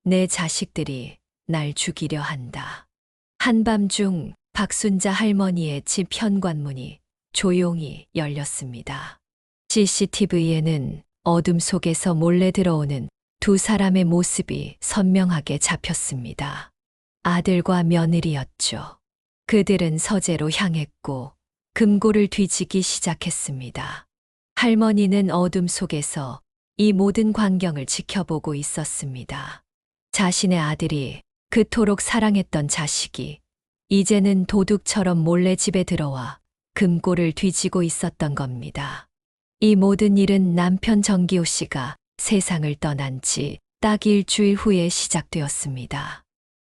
내 자식들이 날 죽이려 한다. 한밤중 박순자 할머니의 집 현관문이 조용히 열렸습니다. CCTV에는 어둠 속에서 몰래 들어오는 두 사람의 모습이 선명하게 잡혔습니다. 아들과 며느리였죠. 그들은 서재로 향했고 금고를 뒤지기 시작했습니다. 할머니는 어둠 속에서 이 모든 광경을 지켜보고 있었습니다. 자신의 아들이 그토록 사랑했던 자식이 이제는 도둑처럼 몰래 집에 들어와 금고를 뒤지고 있었던 겁니다. 이 모든 일은 남편 정기호 씨가 세상을 떠난 지 딱 일주일 후에 시작되었습니다.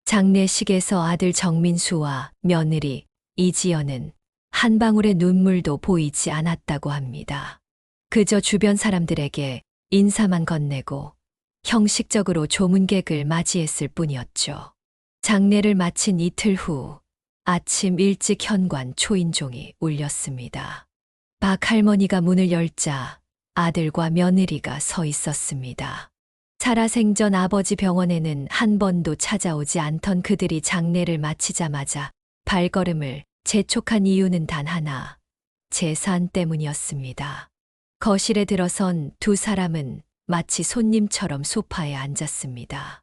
장례식에서 아들 정민수와 며느리 이지연은 한 방울의 눈물도 보이지 않았다고 합니다. 그저 주변 사람들에게 인사만 건네고 형식적으로 조문객을 맞이했을 뿐이었죠. 장례를 마친 이틀 후 아침 일찍 현관 초인종이 울렸습니다. 박 할머니가 문을 열자 아들과 며느리가 서 있었습니다. 살아생전 아버지 병원에는 한 번도 찾아오지 않던 그들이 장례를 마치자마자 발걸음을 재촉한 이유는 단 하나, 재산 때문이었습니다. 거실에 들어선 두 사람은 마치 손님처럼 소파에 앉았습니다.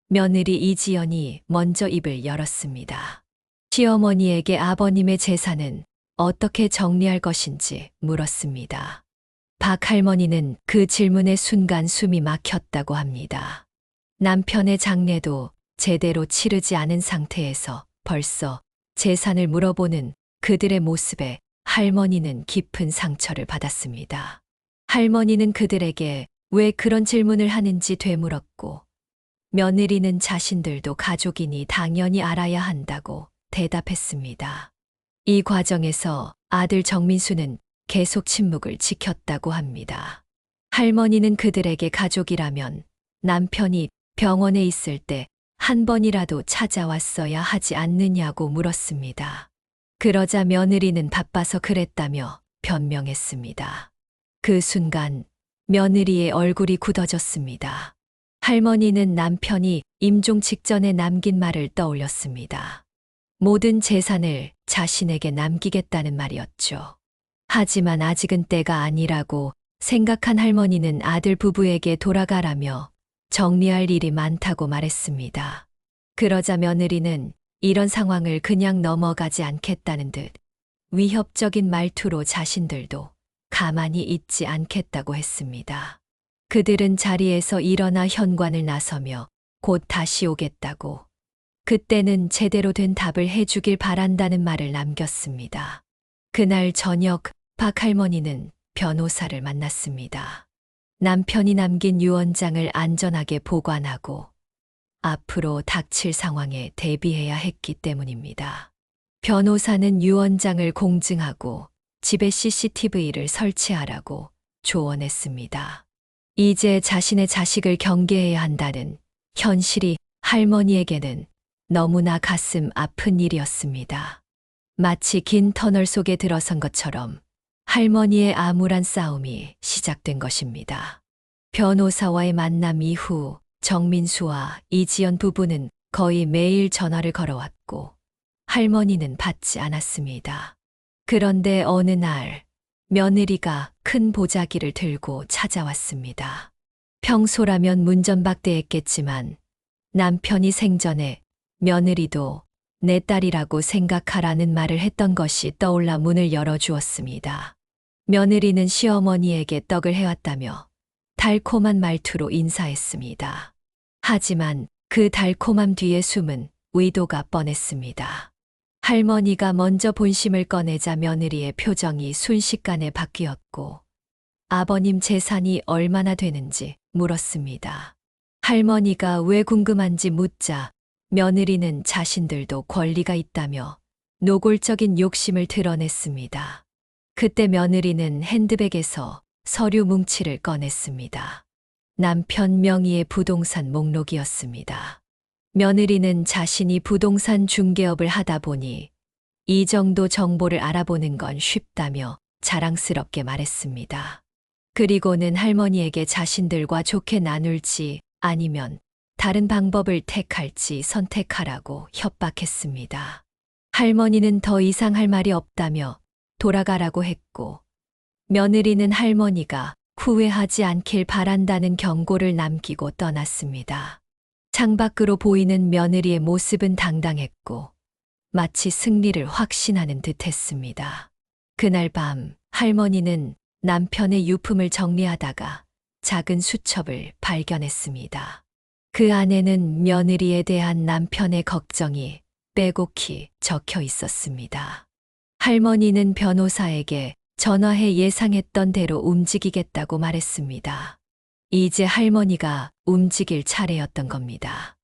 며느리 이지연이 먼저 입을 열었습니다. 시어머니에게 아버님의 재산은 어떻게 정리할 것인지 물었습니다. 박 할머니는 그 질문의 순간 숨이 막혔다고 합니다. 남편의 장례도 제대로 치르지 않은 상태에서 벌써 재산을 물어보는 그들의 모습에 할머니는 깊은 상처를 받았습니다. 할머니는 그들에게 왜 그런 질문을 하는지 되물었고, 며느리는 자신들도 가족이니 당연히 알아야 한다고 대답했습니다. 이 과정에서 아들 정민수는 계속 침묵을 지켰다고 합니다. 할머니는 그들에게 가족이라면 남편이 병원에 있을 때 한 번이라도 찾아왔어야 하지 않느냐고 물었습니다. 그러자 며느리는 바빠서 그랬다며 변명했습니다. 그 순간 며느리의 얼굴이 굳어졌습니다. 할머니는 남편이 임종 직전에 남긴 말을 떠올렸습니다. 모든 재산을 자신에게 남기겠다는 말이었죠. 하지만 아직은 때가 아니라고 생각한 할머니는 아들 부부에게 돌아가라며 정리할 일이 많다고 말했습니다. 그러자 며느리는 이런 상황을 그냥 넘어가지 않겠다는 듯 위협적인 말투로 자신들도 가만히 있지 않겠다고 했습니다. 그들은 자리에서 일어나 현관을 나서며 곧 다시 오겠다고, 그때는 제대로 된 답을 해주길 바란다는 말을 남겼습니다. 그날 저녁 박 할머니는 변호사를 만났습니다. 남편이 남긴 유언장을 안전하게 보관하고 앞으로 닥칠 상황에 대비해야 했기 때문입니다. 변호사는 유언장을 공증하고 집에 CCTV를 설치하라고 조언했습니다. 이제 자신의 자식을 경계해야 한다는 현실이 할머니에게는 너무나 가슴 아픈 일이었습니다. 마치 긴 터널 속에 들어선 것처럼 할머니의 암울한 싸움이 시작된 것입니다. 변호사와의 만남 이후 정민수와 이지연 부부는 거의 매일 전화를 걸어왔고 할머니는 받지 않았습니다. 그런데 어느 날 며느리가 큰 보자기를 들고 찾아왔습니다. 평소라면 문전박대했겠지만 남편이 생전에 며느리도 내 딸이라고 생각하라는 말을 했던 것이 떠올라 문을 열어주었습니다. 며느리는 시어머니에게 떡을 해왔다며 달콤한 말투로 인사했습니다. 하지만 그 달콤함 뒤에 숨은 의도가 뻔했습니다. 할머니가 먼저 본심을 꺼내자 며느리의 표정이 순식간에 바뀌었고 아버님 재산이 얼마나 되는지 물었습니다. 할머니가 왜 궁금한지 묻자 며느리는 자신들도 권리가 있다며 노골적인 욕심을 드러냈습니다. 그때 며느리는 핸드백에서 서류 뭉치를 꺼냈습니다. 남편 명의의 부동산 목록이었습니다. 며느리는 자신이 부동산 중개업을 하다 보니 이 정도 정보를 알아보는 건 쉽다며 자랑스럽게 말했습니다. 그리고는 할머니에게 자신들과 좋게 나눌지 아니면 다른 방법을 택할지 선택하라고 협박했습니다. 할머니는 더 이상 할 말이 없다며 돌아가라고 했고, 며느리는 할머니가 후회하지 않길 바란다는 경고를 남기고 떠났습니다. 창밖으로 보이는 며느리의 모습은 당당했고, 마치 승리를 확신하는 듯 했습니다. 그날 밤 할머니는 남편의 유품을 정리하다가 작은 수첩을 발견했습니다. 그 안에는 며느리에 대한 남편의 걱정이 빼곡히 적혀 있었습니다. 할머니는 변호사에게 전화해 예상했던 대로 움직이겠다고 말했습니다. 이제 할머니가 움직일 차례였던 겁니다.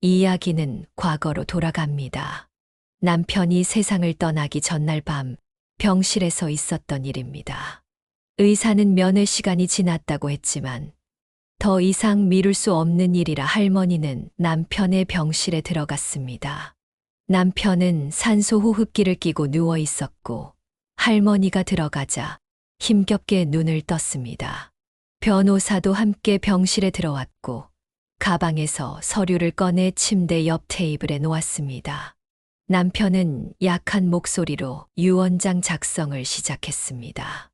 이야기는 과거로 돌아갑니다. 남편이 세상을 떠나기 전날 밤 병실에서 있었던 일입니다. 의사는 면회 시간이 지났다고 했지만 더 이상 미룰 수 없는 일이라 할머니는 남편의 병실에 들어갔습니다. 남편은 산소 호흡기를 끼고 누워 있었고 할머니가 들어가자 힘겹게 눈을 떴습니다. 변호사도 함께 병실에 들어왔고 가방에서 서류를 꺼내 침대 옆 테이블에 놓았습니다. 남편은 약한 목소리로 유언장 작성을 시작했습니다.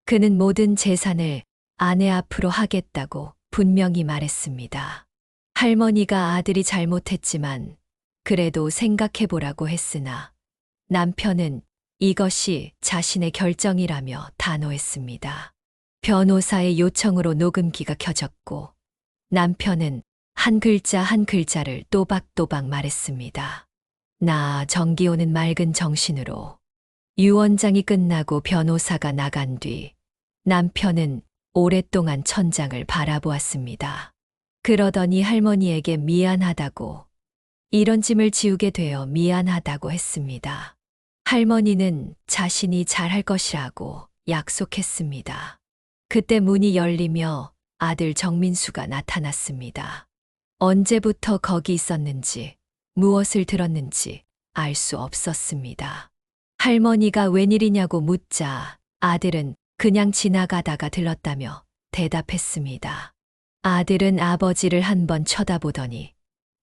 그는 모든 재산을 아내 앞으로 하겠다고 분명히 말했습니다. 할머니가 아들이 잘못했지만 그래도 생각해보라고 했으나 남편은 이것이 자신의 결정이라며 단호했습니다. 변호사의 요청으로 녹음기가 켜졌고 남편은 한 글자 한 글자를 또박또박 말했습니다. 나 정기호는 맑은 정신으로. 유언장이 끝나고 변호사가 나간 뒤 남편은 오랫동안 천장을 바라보았습니다. 그러더니 할머니에게 미안하다고, 이런 짐을 지우게 되어 미안하다고 했습니다. 할머니는 자신이 잘할 것이라고 약속했습니다. 그때 문이 열리며 아들 정민수가 나타났습니다. 언제부터 거기 있었는지, 무엇을 들었는지 알 수 없었습니다. 할머니가 웬일이냐고 묻자 아들은 그냥 지나가다가 들렀다며 대답했습니다. 아들은 아버지를 한번 쳐다보더니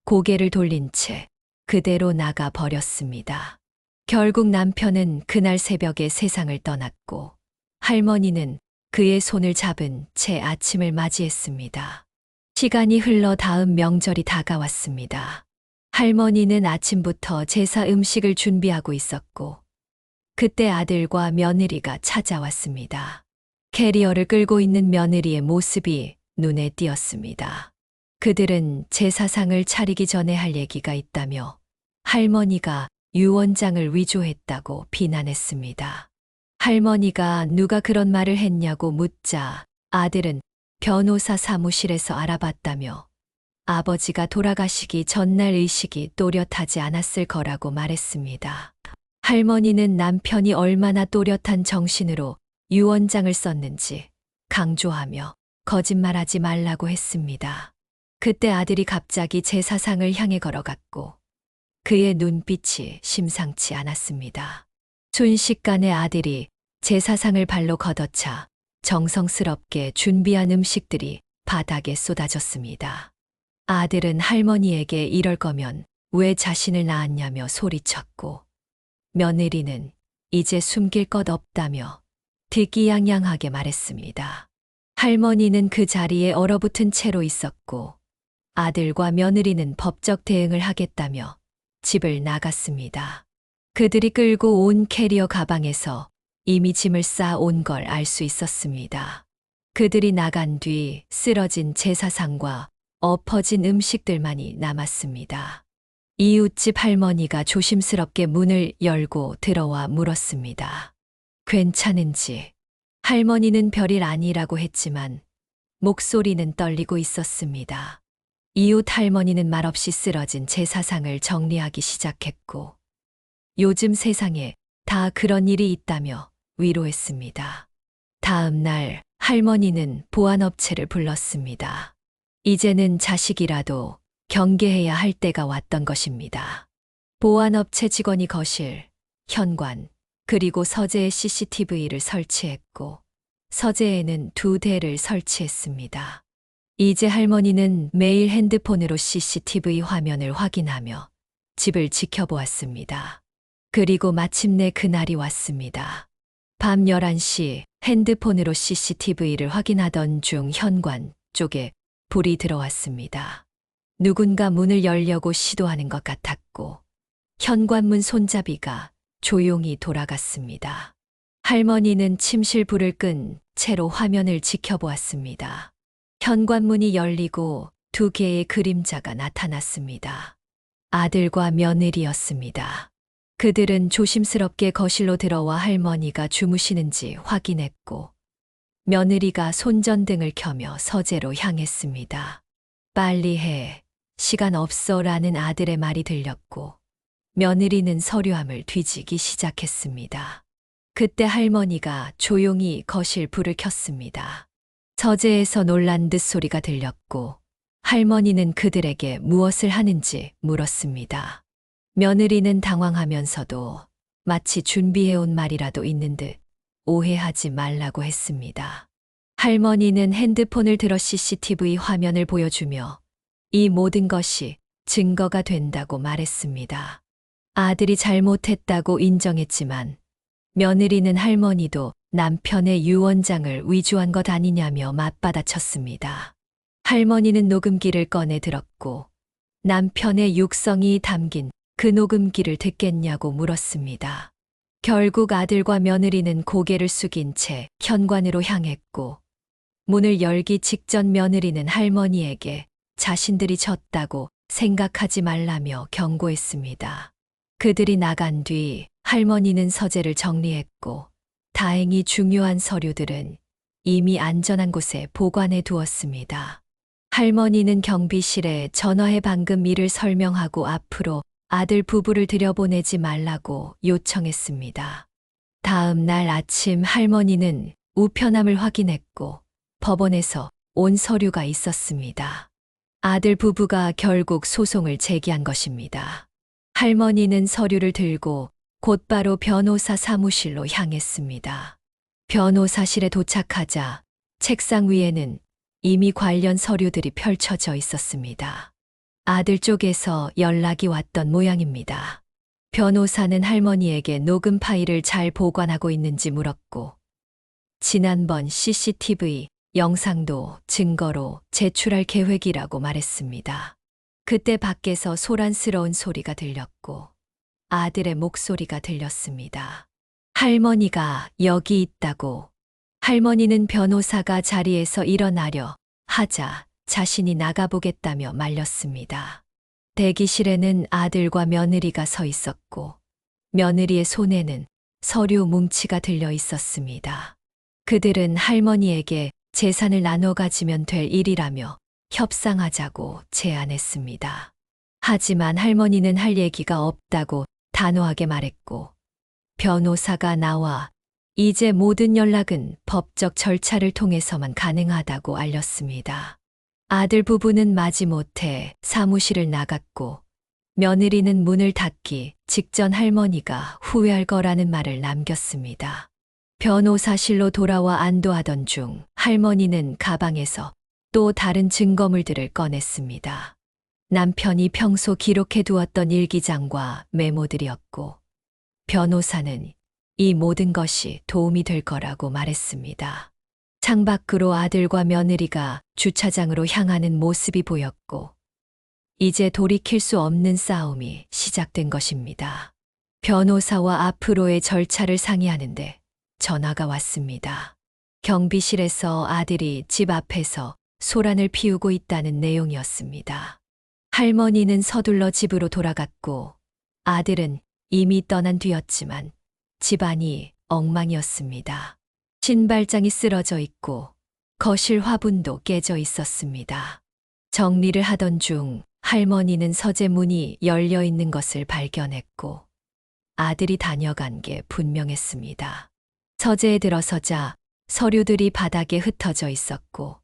고개를 돌린 채 그대로 나가 버렸습니다. 결국 남편은 그날 새벽에 세상을 떠났고 할머니는 그의 손을 잡은 채 아침을 맞이했습니다. 시간이 흘러 다음 명절이 다가왔습니다. 할머니는 아침부터 제사 음식을 준비하고 있었고 그때 아들과 며느리가 찾아왔습니다. 캐리어를 끌고 있는 며느리의 모습이 눈에 띄었습니다. 그들은 제사상을 차리기 전에 할 얘기가 있다며 할머니가 유언장을 위조했다고 비난했습니다. 할머니가 누가 그런 말을 했냐고 묻자 아들은 변호사 사무실에서 알아봤다며 아버지가 돌아가시기 전날 의식이 또렷하지 않았을 거라고 말했습니다. 할머니는 남편이 얼마나 또렷한 정신으로 유언장을 썼는지 강조하며 거짓말하지 말라고 했습니다. 그때 아들이 갑자기 제사상을 향해 걸어갔고 그의 눈빛이 심상치 않았습니다. 순식간에 아들이 제사상을 발로 걷어차 정성스럽게 준비한 음식들이 바닥에 쏟아졌습니다. 아들은 할머니에게 이럴 거면 왜 자신을 낳았냐며 소리쳤고 며느리는 이제 숨길 것 없다며 득이양양하게 말했습니다. 할머니는 그 자리에 얼어붙은 채로 있었고 아들과 며느리는 법적 대응을 하겠다며 집을 나갔습니다. 그들이 끌고 온 캐리어 가방에서 이미 짐을 쌓아온 걸 알 수 있었습니다. 그들이 나간 뒤 쓰러진 제사상과 엎어진 음식들만이 남았습니다. 이웃집 할머니가 조심스럽게 문을 열고 들어와 물었습니다. 괜찮은지. 할머니는 별일 아니라고 했지만 목소리는 떨리고 있었습니다. 이웃 할머니는 말없이 쓰러진 제사상을 정리하기 시작했고 요즘 세상에 다 그런 일이 있다며 위로했습니다. 다음 날 할머니는 보안업체를 불렀습니다. 이제는 자식이라도 경계해야 할 때가 왔던 것입니다. 보안업체 직원이 거실, 현관, 그리고 서재에 CCTV를 설치했고 서재에는 2대를 설치했습니다. 이제 할머니는 매일 핸드폰으로 CCTV 화면을 확인하며 집을 지켜보았습니다. 그리고 마침내 그날이 왔습니다. 밤 11시 핸드폰으로 CCTV를 확인하던 중 현관 쪽에 불이 들어왔습니다. 누군가 문을 열려고 시도하는 것 같았고, 현관문 손잡이가 조용히 돌아갔습니다. 할머니는 침실 불을 끈 채로 화면을 지켜보았습니다. 현관문이 열리고 두 개의 그림자가 나타났습니다. 아들과 며느리였습니다. 그들은 조심스럽게 거실로 들어와 할머니가 주무시는지 확인했고, 며느리가 손전등을 켜며 서재로 향했습니다. 빨리 해, 시간 없어 라는 아들의 말이 들렸고, 며느리는 서류함을 뒤지기 시작했습니다. 그때 할머니가 조용히 거실 불을 켰습니다. 서재에서 놀란 듯 소리가 들렸고, 할머니는 그들에게 무엇을 하는지 물었습니다. 며느리는 당황하면서도 마치 준비해온 말이라도 있는 듯 오해하지 말라고 했습니다. 할머니는 핸드폰을 들어 CCTV 화면을 보여주며 이 모든 것이 증거가 된다고 말했습니다. 아들이 잘못했다고 인정했지만 며느리는 할머니도 남편의 유언장을 위조한 것 아니냐며 맞받아쳤습니다. 할머니는 녹음기를 꺼내 들었고 남편의 육성이 담긴 그 녹음기를 듣겠냐고 물었습니다. 결국 아들과 며느리는 고개를 숙인 채 현관으로 향했고 문을 열기 직전 며느리는 할머니에게 자신들이 졌다고 생각하지 말라며 경고했습니다. 그들이 나간 뒤 할머니는 서재를 정리했고 다행히 중요한 서류들은 이미 안전한 곳에 보관해 두었습니다. 할머니는 경비실에 전화해 방금 일을 설명하고 앞으로 아들 부부를 들여보내지 말라고 요청했습니다. 다음 날 아침 할머니는 우편함을 확인했고 법원에서 온 서류가 있었습니다. 아들 부부가 결국 소송을 제기한 것입니다. 할머니는 서류를 들고 곧바로 변호사 사무실로 향했습니다. 변호사실에 도착하자 책상 위에는 이미 관련 서류들이 펼쳐져 있었습니다. 아들 쪽에서 연락이 왔던 모양입니다. 변호사는 할머니에게 녹음 파일을 잘 보관하고 있는지 물었고, 지난번 CCTV 영상도 증거로 제출할 계획이라고 말했습니다. 그때 밖에서 소란스러운 소리가 들렸고, 아들의 목소리가 들렸습니다. 할머니가 여기 있다고. 할머니는 변호사가 자리에서 일어나려 하자 자신이 나가보겠다며 말렸습니다. 대기실에는 아들과 며느리가 서 있었고 며느리의 손에는 서류 뭉치가 들려 있었습니다. 그들은 할머니에게 재산을 나눠 가지면 될 일이라며 협상하자고 제안했습니다. 하지만 할머니는 할 얘기가 없다고 단호하게 말했고 변호사가 나와 이제 모든 연락은 법적 절차를 통해서만 가능하다고 알렸습니다. 아들 부부는 마지못해 사무실을 나갔고 며느리는 문을 닫기 직전 할머니가 후회할 거라는 말을 남겼습니다. 변호사실로 돌아와 안도하던 중 할머니는 가방에서 또 다른 증거물들을 꺼냈습니다. 남편이 평소 기록해 두었던 일기장과 메모들이었고 변호사는 이 모든 것이 도움이 될 거라고 말했습니다. 창밖으로 아들과 며느리가 주차장으로 향하는 모습이 보였고 이제 돌이킬 수 없는 싸움이 시작된 것입니다. 변호사와 앞으로의 절차를 상의하는데 전화가 왔습니다. 경비실에서 아들이 집 앞에서 소란을 피우고 있다는 내용이었습니다. 할머니는 서둘러 집으로 돌아갔고 아들은 이미 떠난 뒤였지만 집안이 엉망이었습니다. 신발장이 쓰러져 있고 거실 화분도 깨져 있었습니다. 정리를 하던 중 할머니는 서재 문이 열려 있는 것을 발견했고 아들이 다녀간 게 분명했습니다. 서재에 들어서자 서류들이 바닥에 흩어져 있었고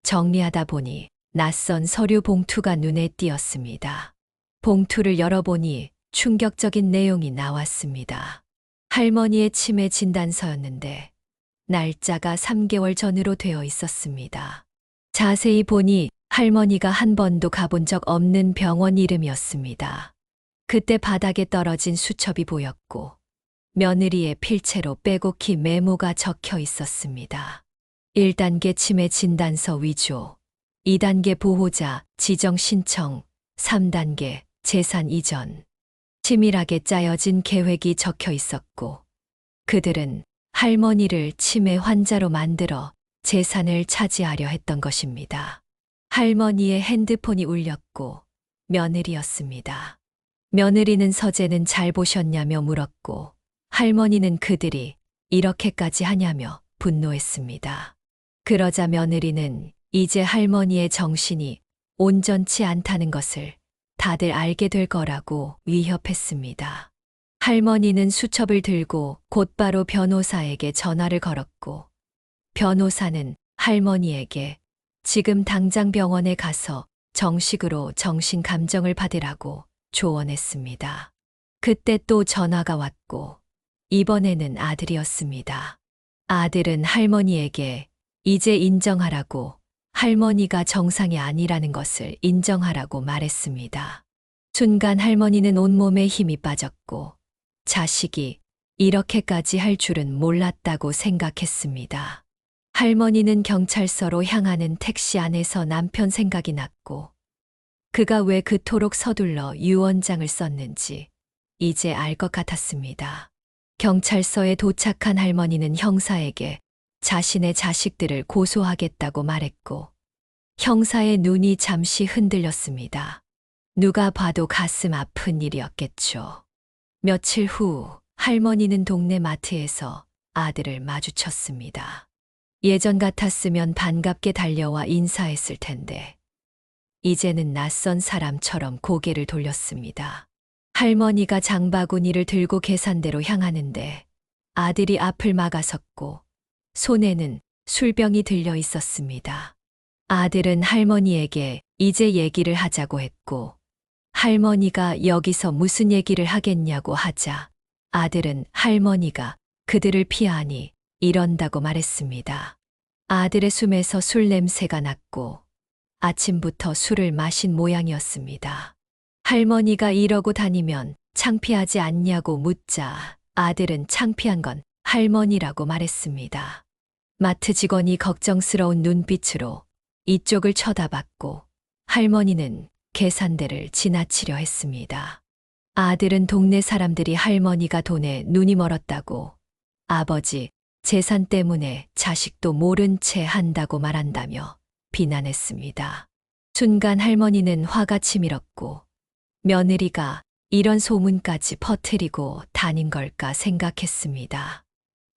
정리하다 보니 낯선 서류 봉투가 눈에 띄었습니다. 봉투를 열어보니 충격적인 내용이 나왔습니다. 할머니의 치매 진단서였는데 날짜가 3개월 전으로 되어 있었습니다. 자세히 보니 할머니가 한 번도 가본 적 없는 병원 이름이었습니다. 그때 바닥에 떨어진 수첩이 보였고 며느리의 필체로 빼곡히 메모가 적혀 있었습니다. 1단계 치매 진단서 위조, 2단계 보호자 지정 신청, 3단계 재산 이전. 치밀하게 짜여진 계획이 적혀 있었고 그들은 할머니를 치매 환자로 만들어 재산을 차지하려 했던 것입니다. 할머니의 핸드폰이 울렸고 며느리였습니다. 며느리는 서재는 잘 보셨냐며 물었고 할머니는 그들이 이렇게까지 하냐며 분노했습니다. 그러자 며느리는 이제 할머니의 정신이 온전치 않다는 것을 다들 알게 될 거라고 위협했습니다. 할머니는 수첩을 들고 곧바로 변호사에게 전화를 걸었고 변호사는 할머니에게 지금 당장 병원에 가서 정식으로 정신 감정을 받으라고 조언했습니다. 그때 또 전화가 왔고 이번에는 아들이었습니다. 아들은 할머니에게 이제 인정하라고, 할머니가 정상이 아니라는 것을 인정하라고 말했습니다. 순간 할머니는 온몸에 힘이 빠졌고 자식이 이렇게까지 할 줄은 몰랐다고 생각했습니다. 할머니는 경찰서로 향하는 택시 안에서 남편 생각이 났고 그가 왜 그토록 서둘러 유언장을 썼는지 이제 알 것 같았습니다. 경찰서에 도착한 할머니는 형사에게 자신의 자식들을 고소하겠다고 말했고 형사의 눈이 잠시 흔들렸습니다. 누가 봐도 가슴 아픈 일이었겠죠. 며칠 후 할머니는 동네 마트에서 아들을 마주쳤습니다. 예전 같았으면 반갑게 달려와 인사했을 텐데 이제는 낯선 사람처럼 고개를 돌렸습니다. 할머니가 장바구니를 들고 계산대로 향하는데 아들이 앞을 막아섰고 손에는 술병이 들려 있었습니다. 아들은 할머니에게 이제 얘기를 하자고 했고 할머니가 여기서 무슨 얘기를 하겠냐고 하자 아들은 할머니가 그들을 피하니 이런다고 말했습니다. 아들의 숨에서 술 냄새가 났고 아침부터 술을 마신 모양이었습니다. 할머니가 이러고 다니면 창피하지 않냐고 묻자 아들은 창피한 건 할머니라고 말했습니다. 마트 직원이 걱정스러운 눈빛으로 이쪽을 쳐다봤고 할머니는 계산대를 지나치려 했습니다. 아들은 동네 사람들이 할머니가 돈에 눈이 멀었다고, 아버지 재산 때문에 자식도 모른 채 한다고 말한다며 비난했습니다. 순간 할머니는 화가 치밀었고 며느리가 이런 소문까지 퍼뜨리고 다닌 걸까 생각했습니다.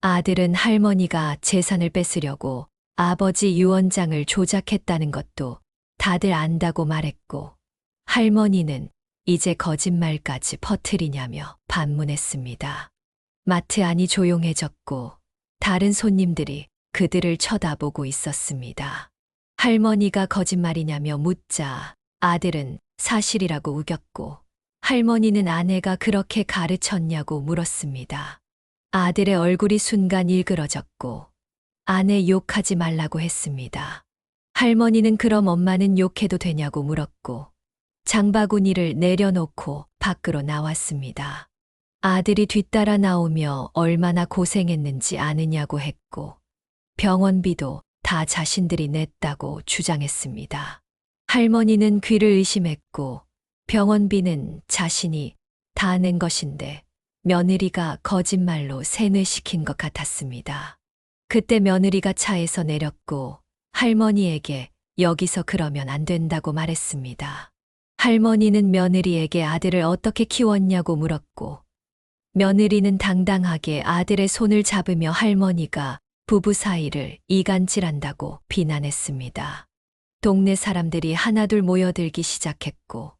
아들은 할머니가 재산을 뺏으려고 아버지 유언장을 조작했다는 것도 다들 안다고 말했고 할머니는 이제 거짓말까지 퍼뜨리냐며 반문했습니다. 마트 안이 조용해졌고 다른 손님들이 그들을 쳐다보고 있었습니다. 할머니가 거짓말이냐며 묻자 아들은 사실이라고 우겼고 할머니는 아내가 그렇게 가르쳤냐고 물었습니다. 아들의 얼굴이 순간 일그러졌고 아내 욕하지 말라고 했습니다. 할머니는 그럼 엄마는 욕해도 되냐고 물었고 장바구니를 내려놓고 밖으로 나왔습니다. 아들이 뒤따라 나오며 얼마나 고생했는지 아느냐고 했고 병원비도 다 자신들이 냈다고 주장했습니다. 할머니는 귀를 의심했고 병원비는 자신이 다 낸 것인데 며느리가 거짓말로 세뇌시킨 것 같았습니다. 그때 며느리가 차에서 내렸고 할머니에게 여기서 그러면 안 된다고 말했습니다. 할머니는 며느리에게 아들을 어떻게 키웠냐고 물었고 며느리는 당당하게 아들의 손을 잡으며 할머니가 부부 사이를 이간질한다고 비난했습니다. 동네 사람들이 하나둘 모여들기 시작했고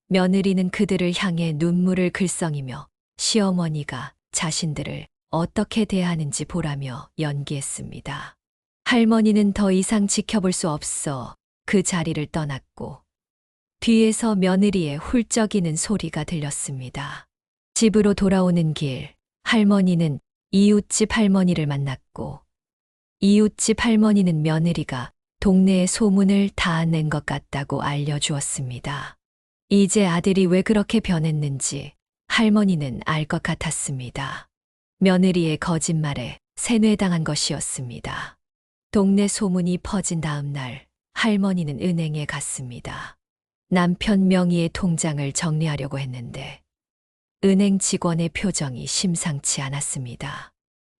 며느리는 그들을 향해 눈물을 글썽이며 시어머니가 자신들을 어떻게 대하는지 보라며 연기했습니다. 할머니는 더 이상 지켜볼 수 없어 그 자리를 떠났고 뒤에서 며느리의 훌쩍이는 소리가 들렸습니다. 집으로 돌아오는 길, 할머니는 이웃집 할머니를 만났고 이웃집 할머니는 며느리가 동네에 소문을 다 낸 것 같다고 알려주었습니다. 이제 아들이 왜 그렇게 변했는지 할머니는 알 것 같았습니다. 며느리의 거짓말에 세뇌당한 것이었습니다. 동네 소문이 퍼진 다음 날 할머니는 은행에 갔습니다. 남편 명의의 통장을 정리하려고 했는데 은행 직원의 표정이 심상치 않았습니다.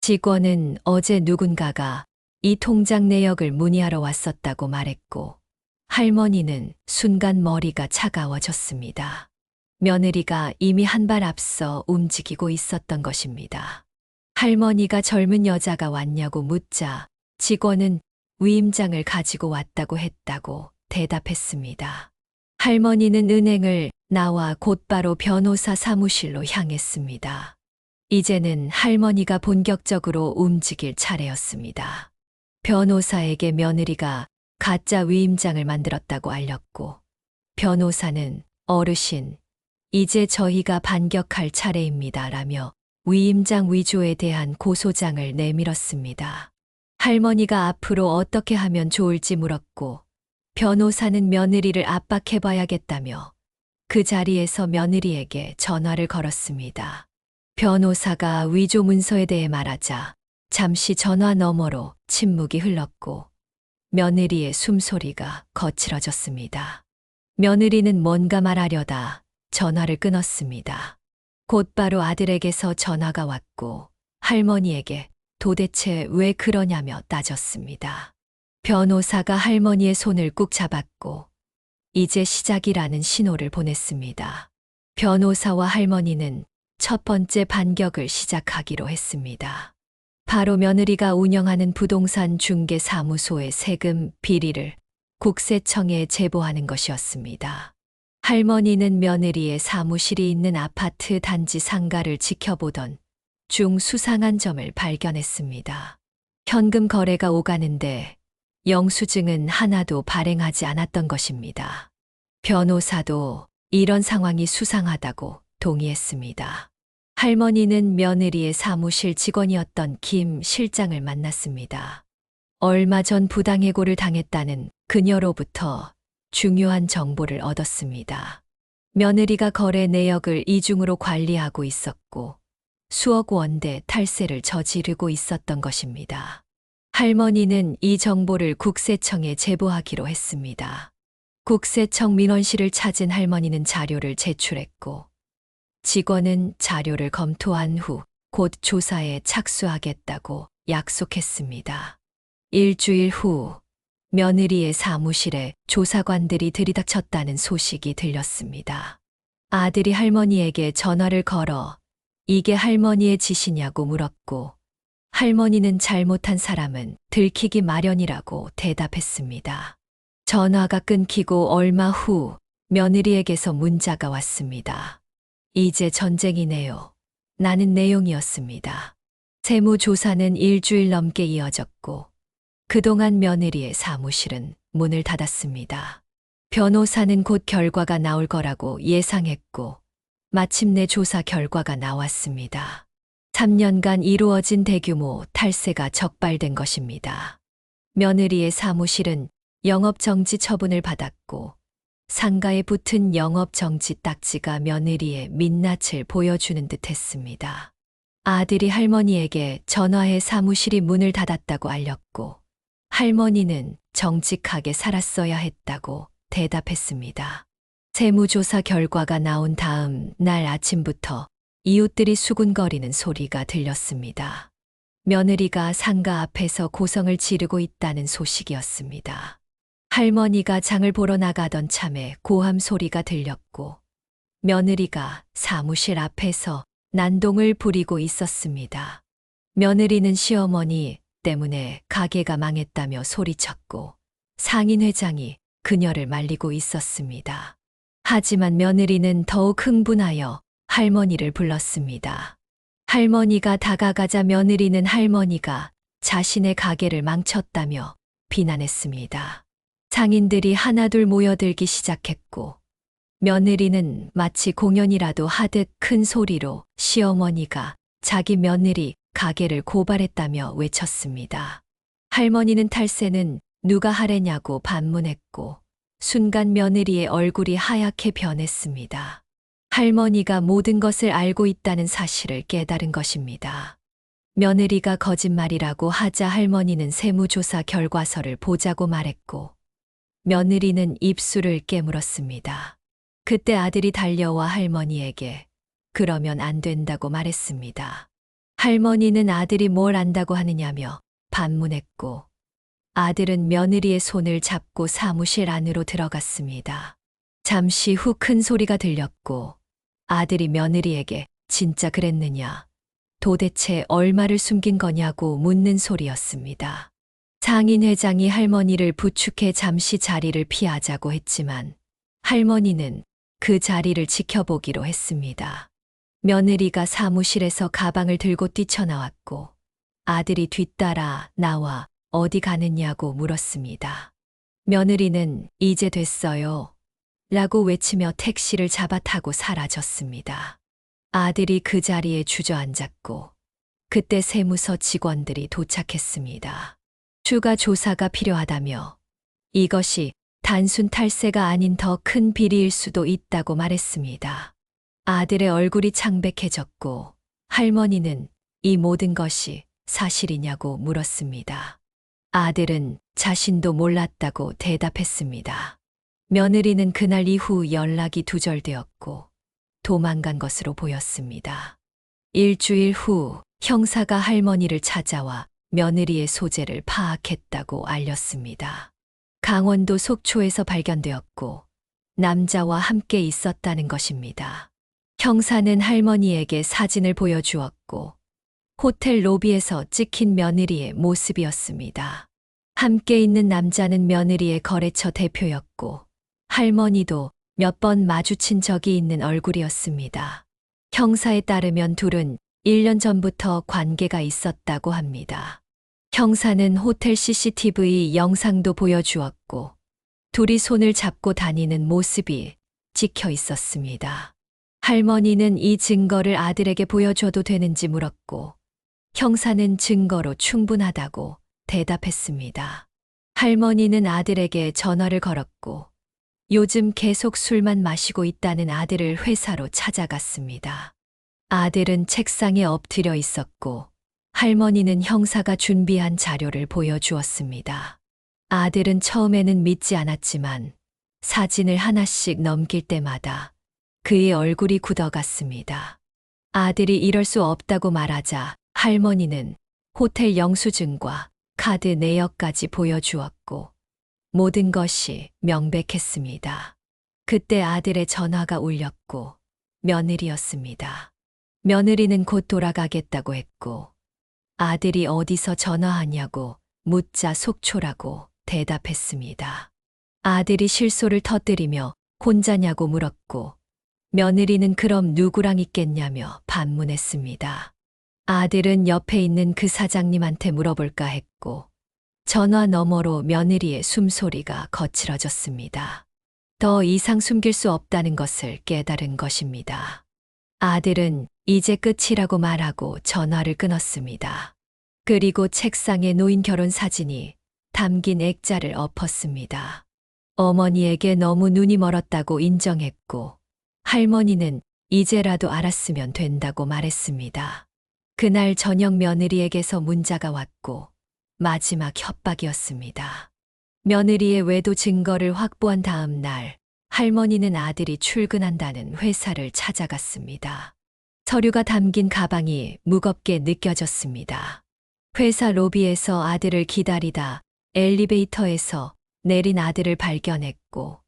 직원은 어제 누군가가 이 통장 내역을 문의하러 왔었다고 말했고 할머니는 순간 머리가 차가워졌습니다. 며느리가 이미 한 발 앞서 움직이고 있었던 것입니다. 할머니가 젊은 여자가 왔냐고 묻자 직원은 위임장을 가지고 왔다고 했다고 대답했습니다. 할머니는 은행을 나와 곧바로 변호사 사무실로 향했습니다. 이제는 할머니가 본격적으로 움직일 차례였습니다. 변호사에게 며느리가 가짜 위임장을 만들었다고 알렸고 변호사는 어르신, 이제 저희가 반격할 차례입니다 라며 위임장 위조에 대한 고소장을 내밀었습니다. 할머니가 앞으로 어떻게 하면 좋을지 물었고 변호사는 며느리를 압박해봐야겠다며 그 자리에서 며느리에게 전화를 걸었습니다. 변호사가 위조 문서에 대해 말하자 잠시 전화 너머로 침묵이 흘렀고 며느리의 숨소리가 거칠어졌습니다. 며느리는 뭔가 말하려다 전화를 끊었습니다. 곧바로 아들에게서 전화가 왔고 할머니에게 도대체 왜 그러냐며 따졌습니다. 변호사가 할머니의 손을 꾹 잡았고 이제 시작이라는 신호를 보냈습니다. 변호사와 할머니는 첫 번째 반격을 시작하기로 했습니다. 바로 며느리가 운영하는 부동산 중개 사무소의 세금 비리를 국세청에 제보하는 것이었습니다. 할머니는 며느리의 사무실이 있는 아파트 단지 상가를 지켜보던 중 수상한 점을 발견했습니다. 현금 거래가 오가는데 영수증은 하나도 발행하지 않았던 것입니다. 변호사도 이런 상황이 수상하다고 동의했습니다. 할머니는 며느리의 사무실 직원이었던 김 실장을 만났습니다. 얼마 전 부당해고를 당했다는 그녀로부터 중요한 정보를 얻었습니다. 며느리가 거래 내역을 이중으로 관리하고 있었고 수억 원대 탈세를 저지르고 있었던 것입니다. 할머니는 이 정보를 국세청에 제보하기로 했습니다. 국세청 민원실을 찾은 할머니는 자료를 제출했고 직원은 자료를 검토한 후 곧 조사에 착수하겠다고 약속했습니다. 일주일 후 며느리의 사무실에 조사관들이 들이닥쳤다는 소식이 들렸습니다. 아들이 할머니에게 전화를 걸어 이게 할머니의 짓이냐고 물었고 할머니는 잘못한 사람은 들키기 마련이라고 대답했습니다. 전화가 끊기고 얼마 후 며느리에게서 문자가 왔습니다. 이제 전쟁이네요. 나는 내용이었습니다. 세무조사는 일주일 넘게 이어졌고 그동안 며느리의 사무실은 문을 닫았습니다. 변호사는 곧 결과가 나올 거라고 예상했고 마침내 조사 결과가 나왔습니다. 3년간 이루어진 대규모 탈세가 적발된 것입니다. 며느리의 사무실은 영업정지 처분을 받았고 상가에 붙은 영업정지 딱지가 며느리의 민낯을 보여주는 듯 했습니다. 아들이 할머니에게 전화해 사무실이 문을 닫았다고 알렸고 할머니는 정직하게 살았어야 했다고 대답했습니다. 세무조사 결과가 나온 다음 날 아침부터 이웃들이 수군거리는 소리가 들렸습니다. 며느리가 상가 앞에서 고성을 지르고 있다는 소식이었습니다. 할머니가 장을 보러 나가던 참에 고함 소리가 들렸고 며느리가 사무실 앞에서 난동을 부리고 있었습니다. 며느리는 시어머니 때문에 가게가 망했다며 소리쳤고 상인 회장이 그녀를 말리고 있었습니다. 하지만 며느리는 더욱 흥분하여 할머니를 불렀습니다. 할머니가 다가가자 며느리는 할머니가 자신의 가게를 망쳤다며 비난했습니다. 상인들이 하나둘 모여들기 시작했고 며느리는 마치 공연이라도 하듯 큰 소리로 시어머니가 자기 며느리 가게를 고발했다며 외쳤습니다. 할머니는 탈세는 누가 하래냐고 반문했고 순간 며느리의 얼굴이 하얗게 변했습니다. 할머니가 모든 것을 알고 있다는 사실을 깨달은 것입니다. 며느리가 거짓말이라고 하자 할머니는 세무조사 결과서를 보자고 말했고 며느리는 입술을 깨물었습니다. 그때 아들이 달려와 할머니에게 그러면 안 된다고 말했습니다. 할머니는 아들이 뭘 안다고 하느냐며 반문했고 아들은 며느리의 손을 잡고 사무실 안으로 들어갔습니다. 잠시 후 큰 소리가 들렸고 아들이 며느리에게 진짜 그랬느냐, 도대체 얼마를 숨긴 거냐고 묻는 소리였습니다. 상인 회장이 할머니를 부축해 잠시 자리를 피하자고 했지만 할머니는 그 자리를 지켜보기로 했습니다. 며느리가 사무실에서 가방을 들고 뛰쳐나왔고 아들이 뒤따라 나와 어디 가느냐고 물었습니다. 며느리는 이제 됐어요 라고 외치며 택시를 잡아 타고 사라졌습니다. 아들이 그 자리에 주저앉았고 그때 세무서 직원들이 도착했습니다. 추가 조사가 필요하다며 이것이 단순 탈세가 아닌 더 큰 비리일 수도 있다고 말했습니다. 아들의 얼굴이 창백해졌고 할머니는 이 모든 것이 사실이냐고 물었습니다. 아들은 자신도 몰랐다고 대답했습니다. 며느리는 그날 이후 연락이 두절되었고 도망간 것으로 보였습니다. 일주일 후 형사가 할머니를 찾아와 며느리의 소재를 파악했다고 알렸습니다. 강원도 속초에서 발견되었고 남자와 함께 있었다는 것입니다. 형사는 할머니에게 사진을 보여주었고 호텔 로비에서 찍힌 며느리의 모습이었습니다. 함께 있는 남자는 며느리의 거래처 대표였고 할머니도 몇 번 마주친 적이 있는 얼굴이었습니다. 형사에 따르면 둘은 1년 전부터 관계가 있었다고 합니다. 형사는 호텔 CCTV 영상도 보여주었고 둘이 손을 잡고 다니는 모습이 찍혀 있었습니다. 할머니는 이 증거를 아들에게 보여줘도 되는지 물었고 형사는 증거로 충분하다고 대답했습니다. 할머니는 아들에게 전화를 걸었고 요즘 계속 술만 마시고 있다는 아들을 회사로 찾아갔습니다. 아들은 책상에 엎드려 있었고 할머니는 형사가 준비한 자료를 보여주었습니다. 아들은 처음에는 믿지 않았지만 사진을 하나씩 넘길 때마다 그의 얼굴이 굳어갔습니다. 아들이 이럴 수 없다고 말하자 할머니는 호텔 영수증과 카드 내역까지 보여주었고 모든 것이 명백했습니다. 그때 아들의 전화가 울렸고 며느리였습니다. 며느리는 곧 돌아가겠다고 했고 아들이 어디서 전화하냐고 묻자 속초라고 대답했습니다. 아들이 실소를 터뜨리며 혼자냐고 물었고 며느리는 그럼 누구랑 있겠냐며 반문했습니다. 아들은 옆에 있는 그 사장님한테 물어볼까 했고 전화 너머로 며느리의 숨소리가 거칠어졌습니다. 더 이상 숨길 수 없다는 것을 깨달은 것입니다. 아들은 이제 끝이라고 말하고 전화를 끊었습니다. 그리고 책상에 놓인 결혼 사진이 담긴 액자를 엎었습니다. 어머니에게 너무 눈이 멀었다고 인정했고 할머니는 이제라도 알았으면 된다고 말했습니다. 그날 저녁 며느리에게서 문자가 왔고 마지막 협박이었습니다. 며느리의 외도 증거를 확보한 다음 날 할머니는 아들이 출근한다는 회사를 찾아갔습니다. 서류가 담긴 가방이 무겁게 느껴졌습니다. 회사 로비에서 아들을 기다리다 엘리베이터에서 내린 아들을 발견했고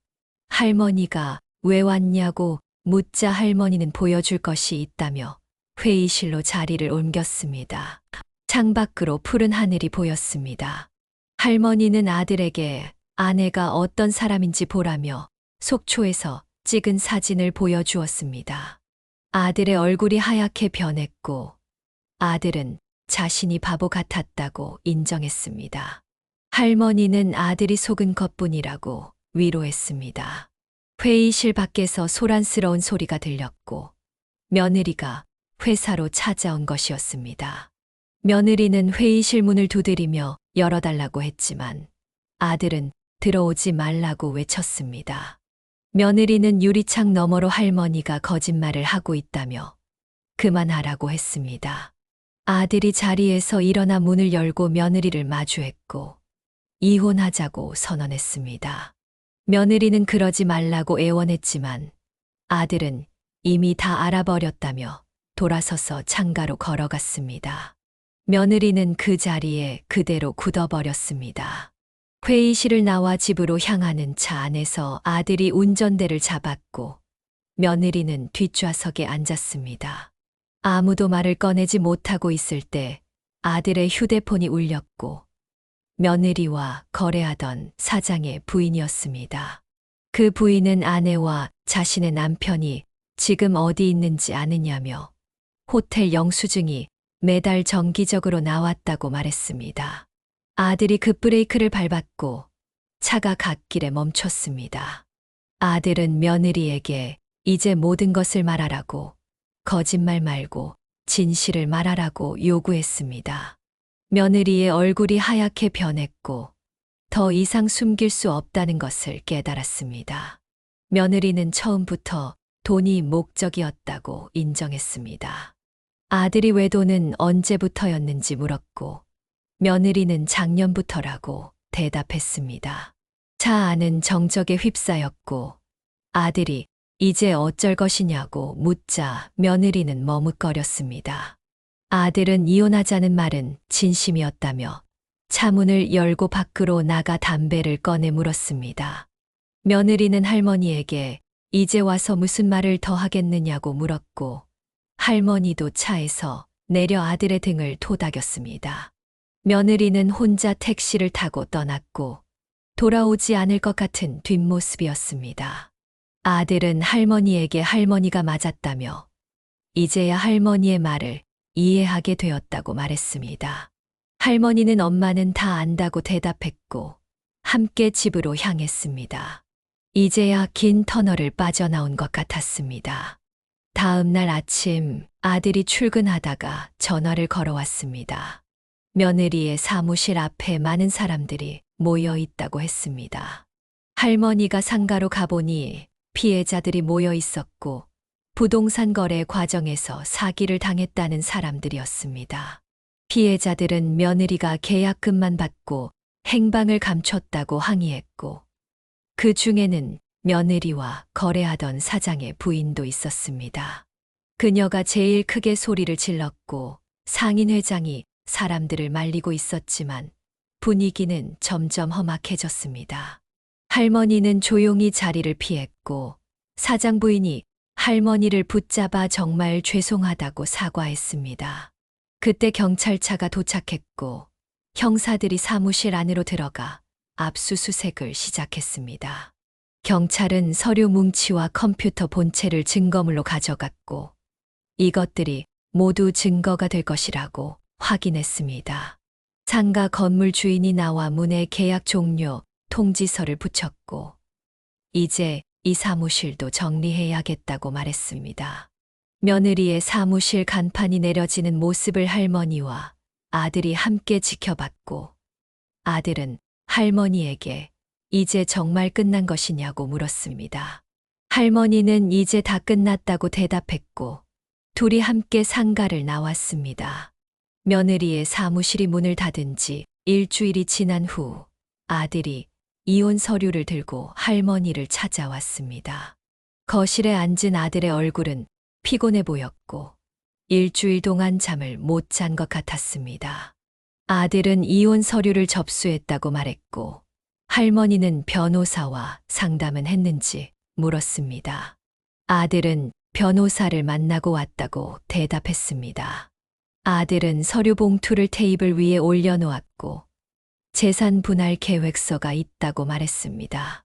할머니가 왜 왔냐고 묻자 할머니는 보여줄 것이 있다며 회의실로 자리를 옮겼습니다. 창밖으로 푸른 하늘이 보였습니다. 할머니는 아들에게 아내가 어떤 사람인지 보라며 속초에서 찍은 사진을 보여주었습니다. 아들의 얼굴이 하얗게 변했고 아들은 자신이 바보 같았다고 인정했습니다. 할머니는 아들이 속은 것뿐이라고 위로했습니다. 회의실 밖에서 소란스러운 소리가 들렸고 며느리가 회사로 찾아온 것이었습니다. 며느리는 회의실 문을 두드리며 열어달라고 했지만 아들은 들어오지 말라고 외쳤습니다. 며느리는 유리창 너머로 할머니가 거짓말을 하고 있다며 그만하라고 했습니다. 아들이 자리에서 일어나 문을 열고 며느리를 마주했고 이혼하자고 선언했습니다. 며느리는 그러지 말라고 애원했지만 아들은 이미 다 알아버렸다며 돌아서서 창가로 걸어갔습니다. 며느리는 그 자리에 그대로 굳어버렸습니다. 회의실을 나와 집으로 향하는 차 안에서 아들이 운전대를 잡았고 며느리는 뒷좌석에 앉았습니다. 아무도 말을 꺼내지 못하고 있을 때 아들의 휴대폰이 울렸고 며느리와 거래하던 사장의 부인이었습니다. 그 부인은 아내와 자신의 남편이 지금 어디 있는지 아느냐며 호텔 영수증이 매달 정기적으로 나왔다고 말했습니다. 아들이 급브레이크를 밟았고 차가 갓길에 멈췄습니다. 아들은 며느리에게 이제 모든 것을 말하라고, 거짓말 말고 진실을 말하라고 요구했습니다. 며느리의 얼굴이 하얗게 변했고 더 이상 숨길 수 없다는 것을 깨달았습니다. 며느리는 처음부터 돈이 목적이었다고 인정했습니다. 아들이 외도는 언제부터였는지 물었고 며느리는 작년부터라고 대답했습니다. 차 안은 정적에 휩싸였고 아들이 이제 어쩔 것이냐고 묻자 며느리는 머뭇거렸습니다. 아들은 이혼하자는 말은 진심이었다며 차문을 열고 밖으로 나가 담배를 꺼내 물었습니다. 며느리는 할머니에게 이제 와서 무슨 말을 더 하겠느냐고 물었고 할머니도 차에서 내려 아들의 등을 토닥였습니다. 며느리는 혼자 택시를 타고 떠났고 돌아오지 않을 것 같은 뒷모습이었습니다. 아들은 할머니에게 할머니가 맞았다며 이제야 할머니의 말을 이해하게 되었다고 말했습니다. 할머니는 엄마는 다 안다고 대답했고 함께 집으로 향했습니다. 이제야 긴 터널을 빠져나온 것 같았습니다. 다음 날 아침 아들이 출근하다가 전화를 걸어왔습니다. 며느리의 사무실 앞에 많은 사람들이 모여 있다고 했습니다. 할머니가 상가로 가보니 피해자들이 모여 있었고 부동산 거래 과정에서 사기를 당했다는 사람들이었습니다. 피해자들은 며느리가 계약금만 받고 행방을 감췄다고 항의했고 그 중에는 며느리와 거래하던 사장의 부인도 있었습니다. 그녀가 제일 크게 소리를 질렀고 상인 회장이 사람들을 말리고 있었지만 분위기는 점점 험악해졌습니다. 할머니는 조용히 자리를 피했고 사장 부인이 할머니를 붙잡아 정말 죄송하다고 사과했습니다. 그때 경찰차가 도착했고 형사들이 사무실 안으로 들어가 압수수색을 시작했습니다. 경찰은 서류 뭉치와 컴퓨터 본체를 증거물로 가져갔고 이것들이 모두 증거가 될 것이라고 확인했습니다. 상가 건물 주인이 나와 문에 계약 종료 통지서를 붙였고 이제 이 사무실도 정리해야겠다고 말했습니다. 며느리의 사무실 간판이 내려지는 모습을 할머니와 아들이 함께 지켜봤고 아들은 할머니에게 이제 정말 끝난 것이냐고 물었습니다. 할머니는 이제 다 끝났다고 대답했고 둘이 함께 상가를 나왔습니다. 며느리의 사무실이 문을 닫은 지 일주일이 지난 후 아들이 이혼 서류를 들고 할머니를 찾아왔습니다. 거실에 앉은 아들의 얼굴은 피곤해 보였고 일주일 동안 잠을 못 잔 것 같았습니다. 아들은 이혼 서류를 접수했다고 말했고 할머니는 변호사와 상담은 했는지 물었습니다. 아들은 변호사를 만나고 왔다고 대답했습니다. 아들은 서류 봉투를 테이블 위에 올려놓았고 재산 분할 계획서가 있다고 말했습니다.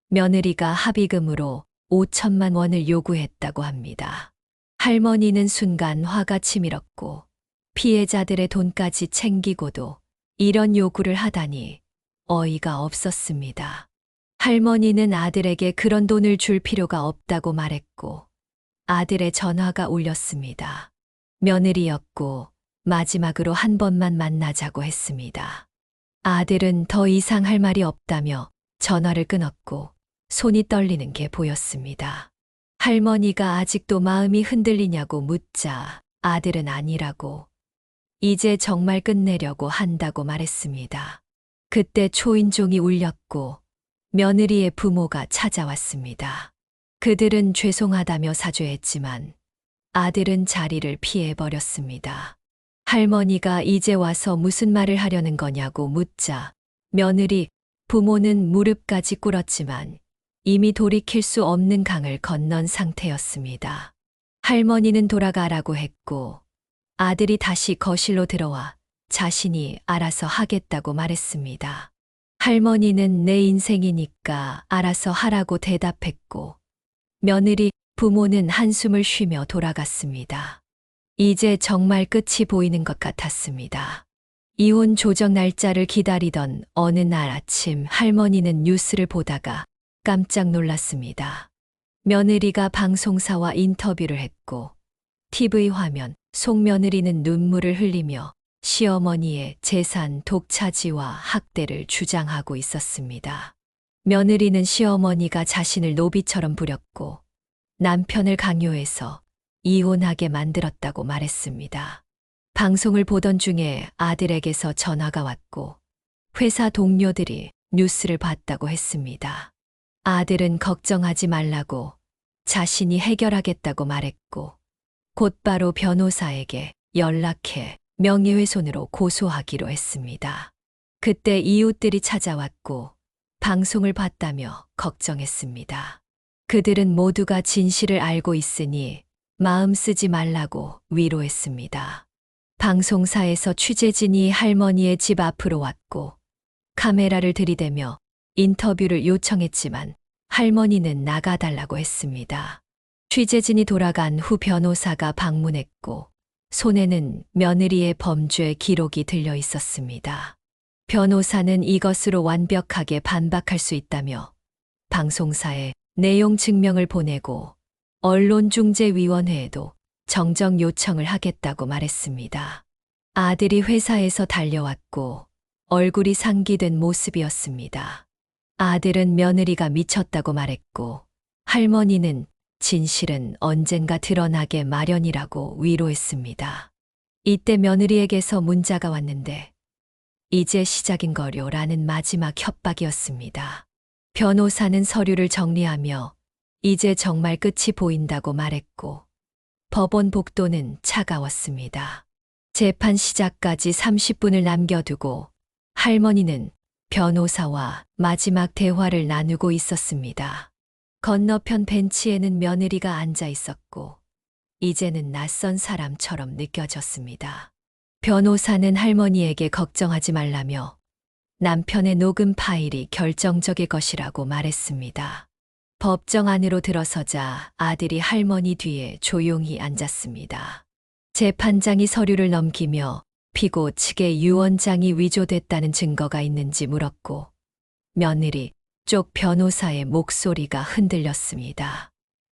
며느리가 합의금으로 5천만 원을 요구했다고 합니다. 할머니는 순간 화가 치밀었고 피해자들의 돈까지 챙기고도 이런 요구를 하다니 어이가 없었습니다. 할머니는 아들에게 그런 돈을 줄 필요가 없다고 말했고 아들의 전화가 울렸습니다. 며느리였고 마지막으로 한 번만 만나자고 했습니다. 아들은 더 이상 할 말이 없다며 전화를 끊었고 손이 떨리는 게 보였습니다. 할머니가 아직도 마음이 흔들리냐고 묻자 아들은 아니라고 이제 정말 끝내려고 한다고 말했습니다. 그때 초인종이 울렸고 며느리의 부모가 찾아왔습니다. 그들은 죄송하다며 사죄했지만 아들은 자리를 피해버렸습니다. 할머니가 이제 와서 무슨 말을 하려는 거냐고 묻자 며느리, 부모는 무릎까지 꿇었지만 이미 돌이킬 수 없는 강을 건넌 상태였습니다. 할머니는 돌아가라고 했고 아들이 다시 거실로 들어와 자신이 알아서 하겠다고 말했습니다. 할머니는 내 인생이니까 알아서 하라고 대답했고 며느리, 부모는 한숨을 쉬며 돌아갔습니다. 이제 정말 끝이 보이는 것 같았습니다. 이혼 조정 날짜를 기다리던 어느 날 아침 할머니는 뉴스를 보다가 깜짝 놀랐습니다. 며느리가 방송사와 인터뷰를 했고 TV 화면 속 며느리는 눈물을 흘리며 시어머니의 재산 독차지와 학대를 주장하고 있었습니다. 며느리는 시어머니가 자신을 노비처럼 부렸고 남편을 강요해서 이혼하게 만들었다고 말했습니다. 방송을 보던 중에 아들에게서 전화가 왔고 회사 동료들이 뉴스를 봤다고 했습니다. 아들은 걱정하지 말라고 자신이 해결하겠다고 말했고 곧바로 변호사에게 연락해 명예훼손으로 고소하기로 했습니다. 그때 이웃들이 찾아왔고 방송을 봤다며 걱정했습니다. 그들은 모두가 진실을 알고 있으니 마음 쓰지 말라고 위로했습니다. 방송사에서 취재진이 할머니의 집 앞으로 왔고 카메라를 들이대며 인터뷰를 요청했지만 할머니는 나가달라고 했습니다. 취재진이 돌아간 후 변호사가 방문했고 손에는 며느리의 범죄 기록이 들려 있었습니다. 변호사는 이것으로 완벽하게 반박할 수 있다며 방송사에 내용 증명을 보내고 언론중재위원회에도 정정 요청을 하겠다고 말했습니다. 아들이 회사에서 달려왔고 얼굴이 상기된 모습이었습니다. 아들은 며느리가 미쳤다고 말했고 할머니는 진실은 언젠가 드러나게 마련이라고 위로했습니다. 이때 며느리에게서 문자가 왔는데 이제 시작인 거요라는 마지막 협박이었습니다. 변호사는 서류를 정리하며 이제 정말 끝이 보인다고 말했고 법원 복도는 차가웠습니다. 재판 시작까지 30분을 남겨두고 할머니는 변호사와 마지막 대화를 나누고 있었습니다. 건너편 벤치에는 며느리가 앉아 있었고 이제는 낯선 사람처럼 느껴졌습니다. 변호사는 할머니에게 걱정하지 말라며 남편의 녹음 파일이 결정적일 것이라고 말했습니다. 법정 안으로 들어서자 아들이 할머니 뒤에 조용히 앉았습니다. 재판장이 서류를 넘기며 피고 측의 유언장이 위조됐다는 증거가 있는지 물었고 며느리 쪽 변호사의 목소리가 흔들렸습니다.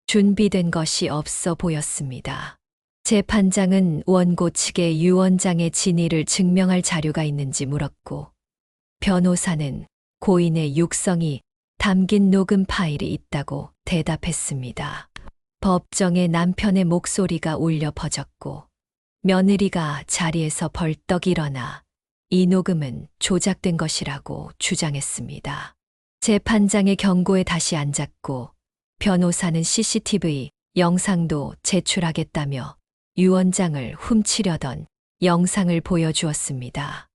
준비된 것이 없어 보였습니다. 재판장은 원고 측의 유언장의 진위를 증명할 자료가 있는지 물었고 변호사는 고인의 육성이 담긴 녹음 파일이 있다고 대답했습니다. 법정에 남편의 목소리가 울려 퍼졌고 며느리가 자리에서 벌떡 일어나 이 녹음은 조작된 것이라고 주장했습니다. 재판장의 경고에 다시 앉았고 변호사는 CCTV 영상도 제출하겠다며 유언장을 훔치려던 영상을 보여주었습니다.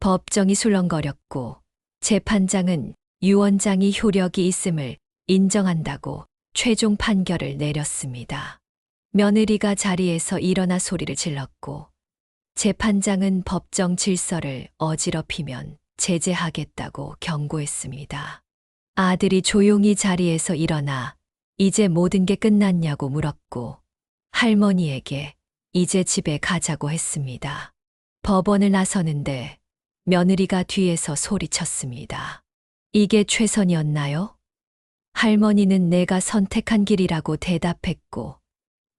법정이 술렁거렸고 재판장은 유언장이 효력이 있음을 인정한다고 최종 판결을 내렸습니다. 며느리가 자리에서 일어나 소리를 질렀고 재판장은 법정 질서를 어지럽히면 제재하겠다고 경고했습니다. 아들이 조용히 자리에서 일어나 이제 모든 게 끝났냐고 물었고 할머니에게 이제 집에 가자고 했습니다. 법원을 나서는데 며느리가 뒤에서 소리쳤습니다. 이게 최선이었나요? 할머니는 내가 선택한 길이라고 대답했고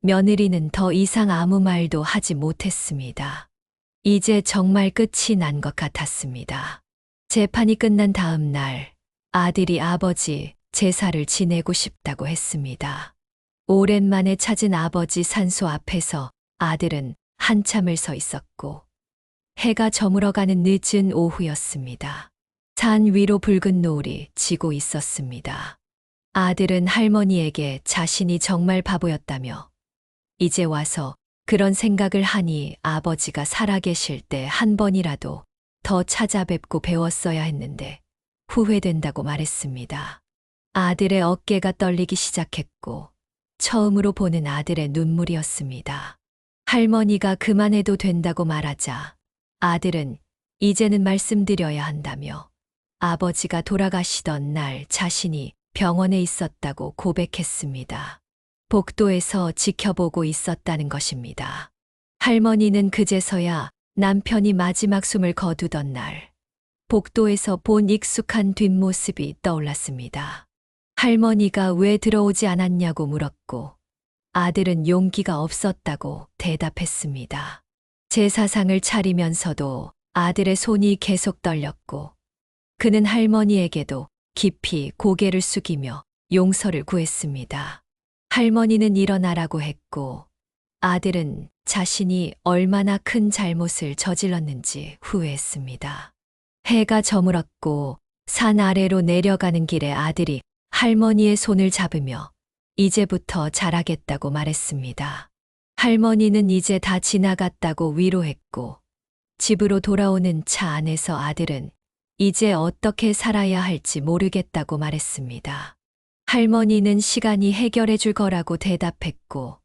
며느리는 더 이상 아무 말도 하지 못했습니다. 이제 정말 끝이 난 것 같았습니다. 재판이 끝난 다음 날 아들이 아버지 제사를 지내고 싶다고 했습니다. 오랜만에 찾은 아버지 산소 앞에서 아들은 한참을 서 있었고 해가 저물어가는 늦은 오후였습니다. 산 위로 붉은 노을이 지고 있었습니다. 아들은 할머니에게 자신이 정말 바보였다며 이제 와서 그런 생각을 하니 아버지가 살아계실 때 한 번이라도 더 찾아뵙고 배웠어야 했는데 후회된다고 말했습니다. 아들의 어깨가 떨리기 시작했고 처음으로 보는 아들의 눈물이었습니다. 할머니가 그만해도 된다고 말하자 아들은 이제는 말씀드려야 한다며 아버지가 돌아가시던 날 자신이 병원에 있었다고 고백했습니다. 복도에서 지켜보고 있었다는 것입니다. 할머니는 그제서야 남편이 마지막 숨을 거두던 날 복도에서 본 익숙한 뒷모습이 떠올랐습니다. 할머니가 왜 들어오지 않았냐고 물었고 아들은 용기가 없었다고 대답했습니다. 제사상을 차리면서도 아들의 손이 계속 떨렸고 그는 할머니에게도 깊이 고개를 숙이며 용서를 구했습니다. 할머니는 일어나라고 했고 아들은 자신이 얼마나 큰 잘못을 저질렀는지 후회했습니다. 해가 저물었고 산 아래로 내려가는 길에 아들이 할머니의 손을 잡으며 이제부터 잘하겠다고 말했습니다. 할머니는 이제 다 지나갔다고 위로했고 집으로 돌아오는 차 안에서 아들은 이제 어떻게 살아야 할지 모르겠다고 말했습니다. 할머니는 시간이 해결해 줄 거라고 대답했고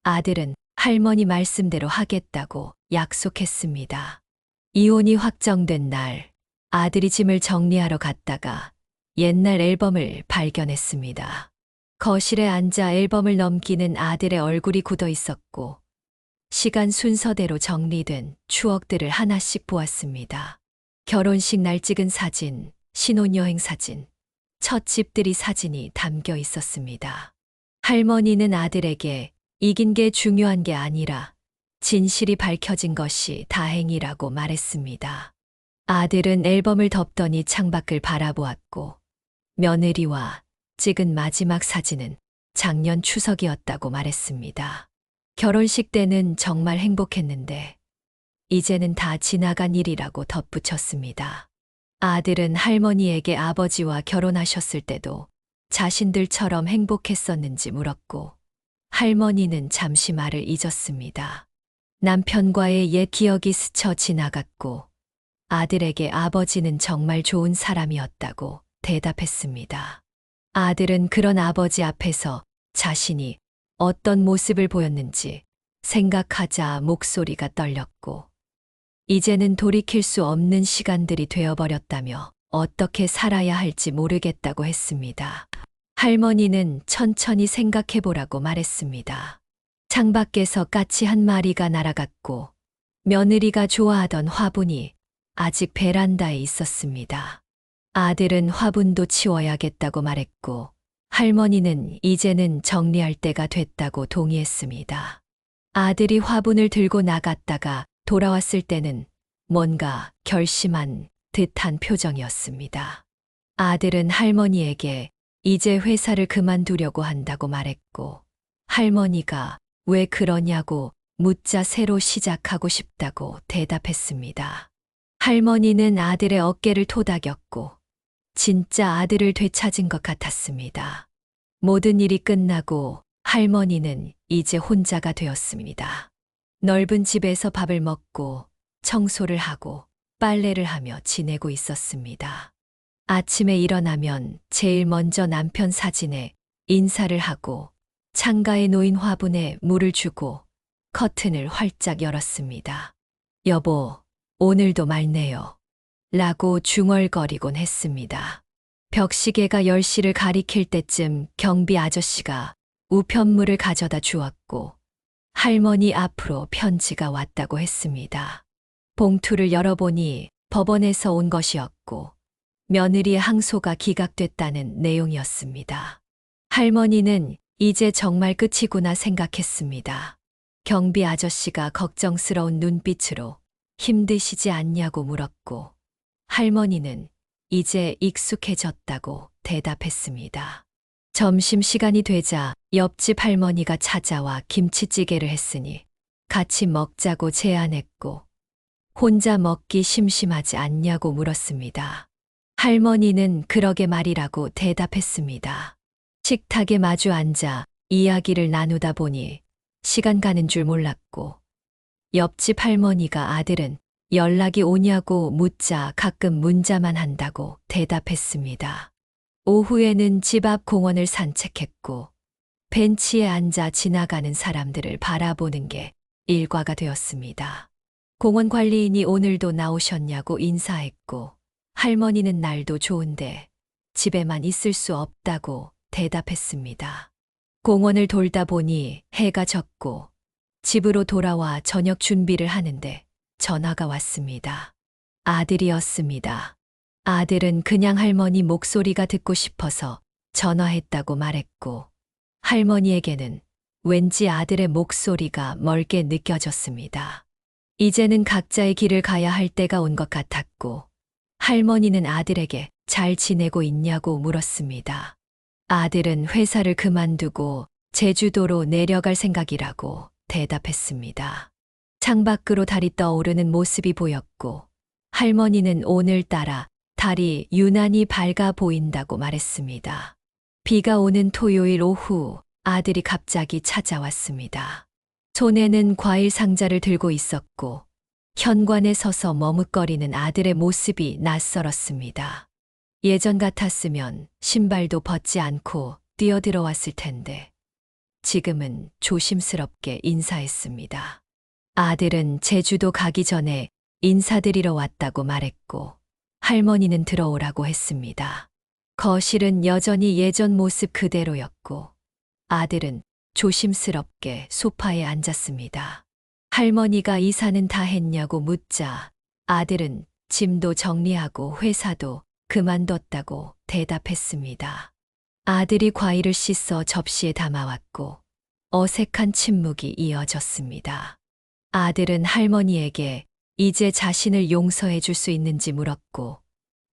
아들은 할머니 말씀대로 하겠다고 약속했습니다. 이혼이 확정된 날 아들이 짐을 정리하러 갔다가 옛날 앨범을 발견했습니다. 거실에 앉아 앨범을 넘기는 아들의 얼굴이 굳어 있었고 시간 순서대로 정리된 추억들을 하나씩 보았습니다. 결혼식 날 찍은 사진, 신혼여행 사진, 첫 집들이 사진이 담겨 있었습니다. 할머니는 아들에게 이긴 게 중요한 게 아니라 진실이 밝혀진 것이 다행이라고 말했습니다. 아들은 앨범을 덮더니 창밖을 바라보았고 며느리와 찍은 마지막 사진은 작년 추석이었다고 말했습니다. 결혼식 때는 정말 행복했는데 이제는 다 지나간 일이라고 덧붙였습니다. 아들은 할머니에게 아버지와 결혼하셨을 때도 자신들처럼 행복했었는지 물었고 할머니는 잠시 말을 잊었습니다. 남편과의 옛 기억이 스쳐 지나갔고 아들에게 아버지는 정말 좋은 사람이었다고 대답했습니다. 아들은 그런 아버지 앞에서 자신이 어떤 모습을 보였는지 생각하자 목소리가 떨렸고 이제는 돌이킬 수 없는 시간들이 되어버렸다며 어떻게 살아야 할지 모르겠다고 했습니다. 할머니는 천천히 생각해보라고 말했습니다. 창밖에서 까치 한 마리가 날아갔고 며느리가 좋아하던 화분이 아직 베란다에 있었습니다. 아들은 화분도 치워야겠다고 말했고 할머니는 이제는 정리할 때가 됐다고 동의했습니다. 아들이 화분을 들고 나갔다가 돌아왔을 때는 뭔가 결심한 듯한 표정이었습니다. 아들은 할머니에게 이제 회사를 그만두려고 한다고 말했고 할머니가 왜 그러냐고 묻자 새로 시작하고 싶다고 대답했습니다. 할머니는 아들의 어깨를 토닥였고 진짜 아들을 되찾은 것 같았습니다. 모든 일이 끝나고 할머니는 이제 혼자가 되었습니다. 넓은 집에서 밥을 먹고 청소를 하고 빨래를 하며 지내고 있었습니다. 아침에 일어나면 제일 먼저 남편 사진에 인사를 하고 창가에 놓인 화분에 물을 주고 커튼을 활짝 열었습니다. 여보, 오늘도 맑네요. 라고 중얼거리곤 했습니다. 벽시계가 10시를 가리킬 때쯤 경비 아저씨가 우편물을 가져다 주었고 할머니 앞으로 편지가 왔다고 했습니다. 봉투를 열어보니 법원에서 온 것이었고 며느리의 항소가 기각됐다는 내용이었습니다. 할머니는 이제 정말 끝이구나 생각했습니다. 경비 아저씨가 걱정스러운 눈빛으로 힘드시지 않냐고 물었고 할머니는 이제 익숙해졌다고 대답했습니다. 점심시간이 되자 옆집 할머니가 찾아와 김치찌개를 했으니 같이 먹자고 제안했고, 혼자 먹기 심심하지 않냐고 물었습니다. 할머니는 그러게 말이라고 대답했습니다. 식탁에 마주 앉아 이야기를 나누다 보니 시간 가는 줄 몰랐고, 옆집 할머니가 아들은 연락이 오냐고 묻자 가끔 문자만 한다고 대답했습니다. 오후에는 집 앞 공원을 산책했고, 벤치에 앉아 지나가는 사람들을 바라보는 게 일과가 되었습니다. 공원 관리인이 오늘도 나오셨냐고 인사했고, 할머니는 날도 좋은데 집에만 있을 수 없다고 대답했습니다. 공원을 돌다 보니 해가 졌고, 집으로 돌아와 저녁 준비를 하는데 전화가 왔습니다. 아들이었습니다. 아들은 그냥 할머니 목소리가 듣고 싶어서 전화했다고 말했고, 할머니에게는 왠지 아들의 목소리가 멀게 느껴졌습니다. 이제는 각자의 길을 가야 할 때가 온 것 같았고, 할머니는 아들에게 잘 지내고 있냐고 물었습니다. 아들은 회사를 그만두고 제주도로 내려갈 생각이라고 대답했습니다. 창밖으로 달이 떠오르는 모습이 보였고, 할머니는 오늘따라 달이 유난히 밝아 보인다고 말했습니다. 비가 오는 토요일 오후 아들이 갑자기 찾아왔습니다. 손에는 과일 상자를 들고 있었고, 현관에 서서 머뭇거리는 아들의 모습이 낯설었습니다. 예전 같았으면 신발도 벗지 않고 뛰어들어왔을 텐데, 지금은 조심스럽게 인사했습니다. 아들은 제주도 가기 전에 인사드리러 왔다고 말했고, 할머니는 들어오라고 했습니다. 거실은 여전히 예전 모습 그대로였고, 아들은 조심스럽게 소파에 앉았습니다. 할머니가 이사는 다 했냐고 묻자 아들은 짐도 정리하고 회사도 그만뒀다고 대답했습니다. 아들이 과일을 씻어 접시에 담아왔고, 어색한 침묵이 이어졌습니다. 아들은 할머니에게 이제 자신을 용서해 줄 수 있는지 물었고,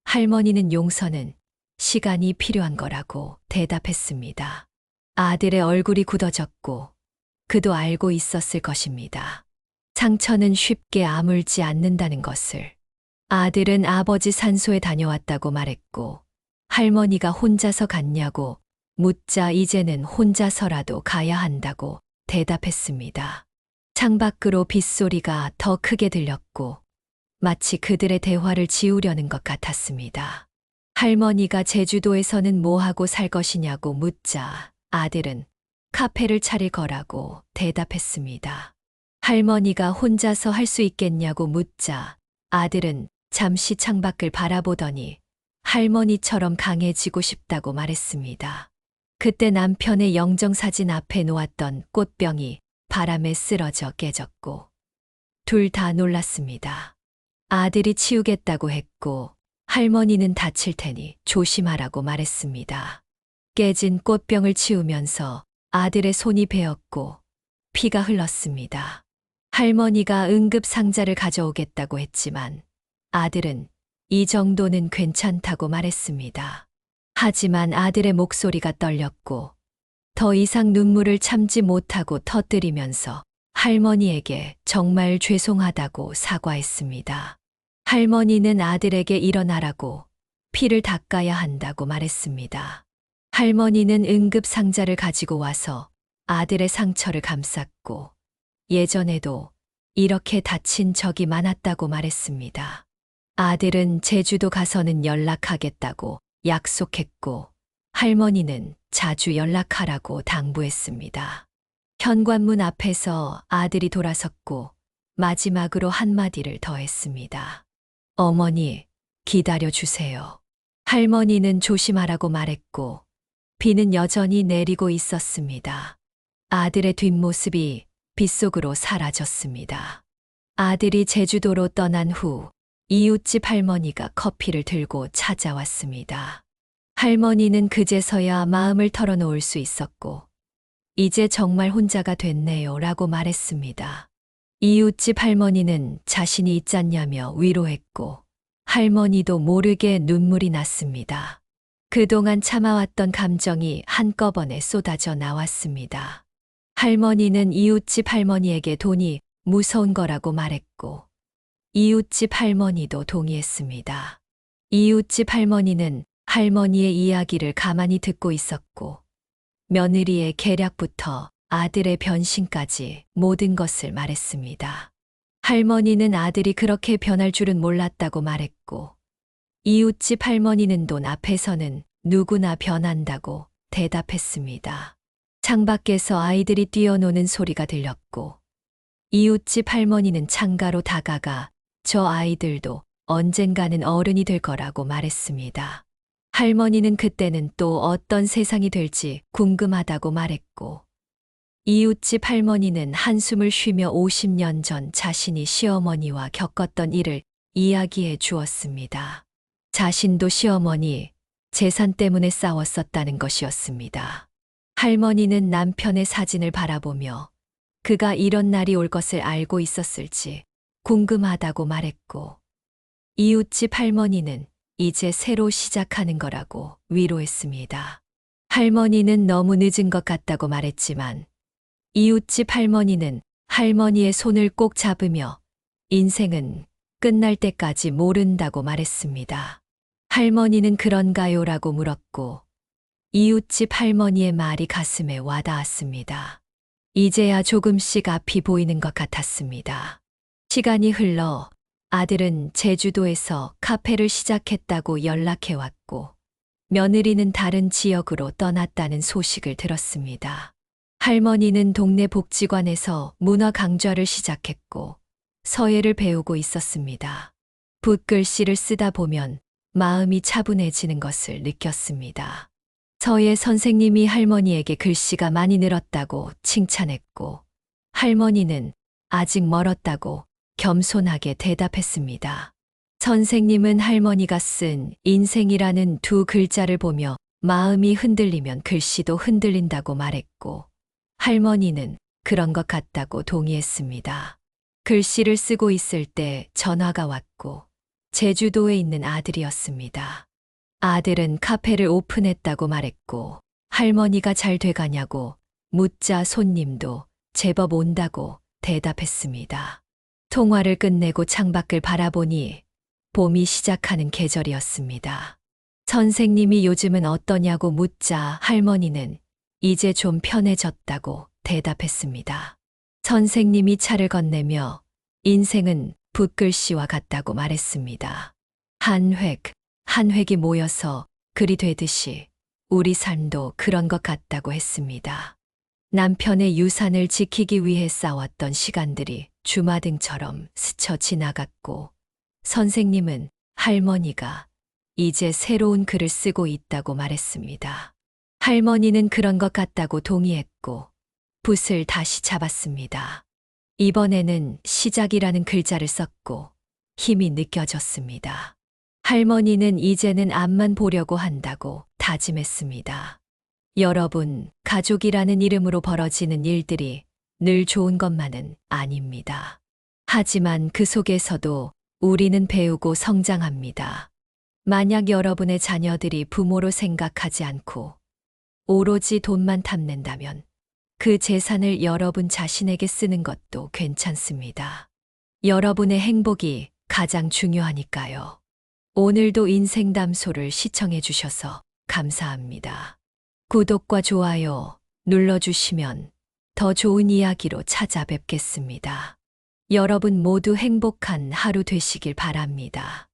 할머니는 용서는 시간이 필요한 거라고 대답했습니다. 아들의 얼굴이 굳어졌고, 그도 알고 있었을 것입니다. 상처는 쉽게 아물지 않는다는 것을. 아들은 아버지 산소에 다녀왔다고 말했고, 할머니가 혼자서 갔냐고 묻자 이제는 혼자서라도 가야 한다고 대답했습니다. 창밖으로 빗소리가 더 크게 들렸고, 마치 그들의 대화를 지우려는 것 같았습니다. 할머니가 제주도에서는 뭐하고 살 것이냐고 묻자 아들은 카페를 차릴 거라고 대답했습니다. 할머니가 혼자서 할 수 있겠냐고 묻자 아들은 잠시 창밖을 바라보더니 할머니처럼 강해지고 싶다고 말했습니다. 그때 남편의 영정사진 앞에 놓았던 꽃병이 바람에 쓰러져 깨졌고, 둘 다 놀랐습니다. 아들이 치우겠다고 했고, 할머니는 다칠 테니 조심하라고 말했습니다. 깨진 꽃병을 치우면서 아들의 손이 베었고 피가 흘렀습니다. 할머니가 응급 상자를 가져오겠다고 했지만 아들은 이 정도는 괜찮다고 말했습니다. 하지만 아들의 목소리가 떨렸고 더 이상 눈물을 참지 못하고 터뜨리면서 할머니에게 정말 죄송하다고 사과했습니다. 할머니는 아들에게 일어나라고 피를 닦아야 한다고 말했습니다. 할머니는 응급 상자를 가지고 와서 아들의 상처를 감쌌고 예전에도 이렇게 다친 적이 많았다고 말했습니다. 아들은 제주도 가서는 연락하겠다고 약속했고 할머니는 자주 연락하라고 당부했습니다. 현관문 앞에서 아들이 돌아섰고 마지막으로 한마디를 더했습니다. 어머니, 기다려 주세요. 할머니는 조심하라고 말했고 비는 여전히 내리고 있었습니다. 아들의 뒷모습이 빗속으로 사라졌습니다. 아들이 제주도로 떠난 후 이웃집 할머니가 커피를 들고 찾아왔습니다. 할머니는 그제서야 마음을 털어놓을 수 있었고 이제 정말 혼자가 됐네요 라고 말했습니다. 이웃집 할머니는 자신이 있잖냐며 위로했고 할머니도 모르게 눈물이 났습니다. 그동안 참아왔던 감정이 한꺼번에 쏟아져 나왔습니다. 할머니는 이웃집 할머니에게 돈이 무서운 거라고 말했고, 이웃집 할머니도 동의했습니다. 이웃집 할머니는 할머니의 이야기를 가만히 듣고 있었고, 며느리의 계략부터 아들의 변신까지 모든 것을 말했습니다. 할머니는 아들이 그렇게 변할 줄은 몰랐다고 말했고, 이웃집 할머니는 돈 앞에서는 누구나 변한다고 대답했습니다. 창밖에서 아이들이 뛰어노는 소리가 들렸고, 이웃집 할머니는 창가로 다가가 저 아이들도 언젠가는 어른이 될 거라고 말했습니다. 할머니는 그때는 또 어떤 세상이 될지 궁금하다고 말했고, 이웃집 할머니는 한숨을 쉬며 50년 전 자신이 시어머니와 겪었던 일을 이야기해 주었습니다. 자신도 시어머니, 재산 때문에 싸웠었다는 것이었습니다. 할머니는 남편의 사진을 바라보며 그가 이런 날이 올 것을 알고 있었을지 궁금하다고 말했고, 이웃집 할머니는 이제 새로 시작하는 거라고 위로했습니다. 할머니는 너무 늦은 것 같다고 말했지만, 이웃집 할머니는 할머니의 손을 꼭 잡으며 인생은 끝날 때까지 모른다고 말했습니다. 할머니는 그런가요? 라고 물었고, 이웃집 할머니의 말이 가슴에 와닿았습니다. 이제야 조금씩 앞이 보이는 것 같았습니다. 시간이 흘러 아들은 제주도에서 카페를 시작했다고 연락해왔고, 며느리는 다른 지역으로 떠났다는 소식을 들었습니다. 할머니는 동네 복지관에서 문화 강좌를 시작했고, 서예를 배우고 있었습니다. 붓글씨를 쓰다 보면 마음이 차분해지는 것을 느꼈습니다. 서예 선생님이 할머니에게 글씨가 많이 늘었다고 칭찬했고, 할머니는 아직 멀었다고 겸손하게 대답했습니다. 선생님은 할머니가 쓴 인생이라는 두 글자를 보며 마음이 흔들리면 글씨도 흔들린다고 말했고, 할머니는 그런 것 같다고 동의했습니다. 글씨를 쓰고 있을 때 전화가 왔고, 제주도에 있는 아들이었습니다. 아들은 카페를 오픈했다고 말했고, 할머니가 잘 돼가냐고 묻자 손님도 제법 온다고 대답했습니다. 통화를 끝내고 창밖을 바라보니 봄이 시작하는 계절이었습니다. 선생님이 요즘은 어떠냐고 묻자 할머니는 이제 좀 편해졌다고 대답했습니다. 선생님이 차를 건네며 인생은 붓글씨와 같다고 말했습니다. 한 획, 한 획이 모여서 글이 되듯이 우리 삶도 그런 것 같다고 했습니다. 남편의 유산을 지키기 위해 싸웠던 시간들이 주마등처럼 스쳐 지나갔고, 선생님은 할머니가 이제 새로운 글을 쓰고 있다고 말했습니다. 할머니는 그런 것 같다고 동의했고, 붓을 다시 잡았습니다. 이번에는 시작이라는 글자를 썼고 힘이 느껴졌습니다. 할머니는 이제는 앞만 보려고 한다고 다짐했습니다. 여러분, 가족이라는 이름으로 벌어지는 일들이 늘 좋은 것만은 아닙니다. 하지만 그 속에서도 우리는 배우고 성장합니다. 만약 여러분의 자녀들이 부모로 생각하지 않고 오로지 돈만 탐낸다면 그 재산을 여러분 자신에게 쓰는 것도 괜찮습니다. 여러분의 행복이 가장 중요하니까요. 오늘도 인생담소를 시청해 주셔서 감사합니다. 구독과 좋아요 눌러주시면 더 좋은 이야기로 찾아뵙겠습니다. 여러분 모두 행복한 하루 되시길 바랍니다.